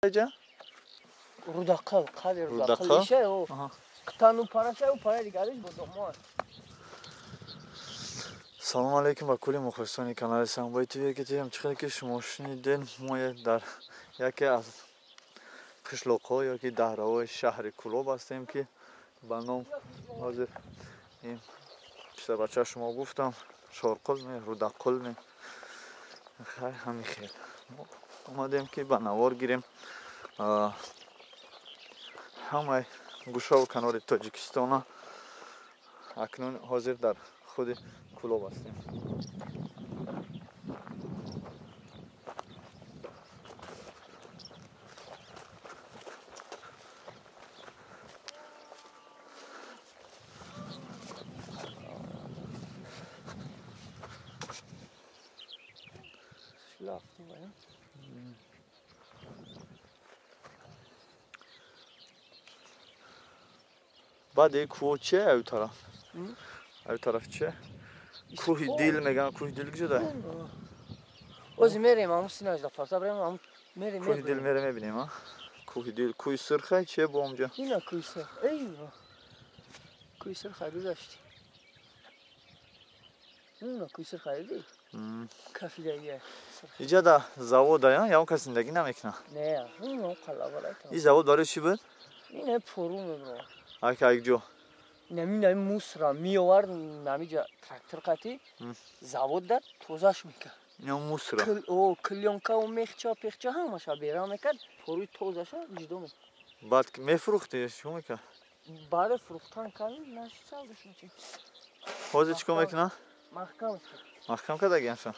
اینجا؟ روداقل قدر روداقل میشه او قطانو پارچه او پاره دیگرش بودم. سلام علیکم با کلی مخلصان کانال سانبای توی که تیم چخیلی که شما شنیدین ما در یکی از قشلاق‌ها یا که دهره‌های شهر کلوب هستیم که به نام حاضر این بیشتر بچه شما گفتم شارقل نه روداقل نه خیلی همین خیلی اومدیم که به نوار گیریم همه گوشه و کنار تاجیکستان اکنون حاضر در خود کلوب هستیم. بعد کوه چه او طرف؟ او طرف چه؟ کوه دیل میگن کوه دیل کجاست؟ اوزی میریم همون سیناج دفعه بریم همون میریم کوه دیل میریم میبینیم ها کوه دیل کوه سرخه چه با اونجا؟ اینا کوه سرخ ایوه کوه سرخ خیلی داشتی اینا کوه سرخ خیلی کافیه اینجا در زاویه یا اون کس زندگی نمیکنه؟ نه اون قلابه این زاویه برای چی بود؟ اینه پرونه برو یک جو نمی موسرا میوار نمیجا تراکتور قطی زاویه در توزش میکرد یا موسرا او کلیونکا و میخچا همش بیرا میکرد پروی توزش جدو میکرد بعد میفروختی شو میکرد؟ بعد فروختن کردیم نشد سالشون چی حاضر چیکار میکنه؟ محکم کرد اگه انشان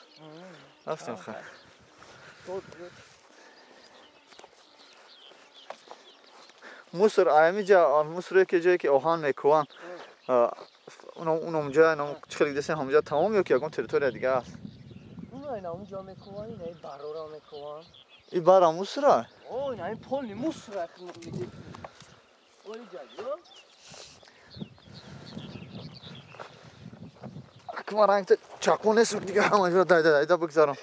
رفتیم خیلی موسر آیمی جا موسر که جایی که آهن میکوان اونجا چخیلی دستن همونجا تمام یا که اگه تریتوری دیگه هست؟ اینا اونجا میکوان اینه بارورا میکوان این بارا موسره؟ اینا این پولی موسره خیلی اولی جایی اکما رنگ تا چاقو نیست دیگه همونجا دایده بگذارم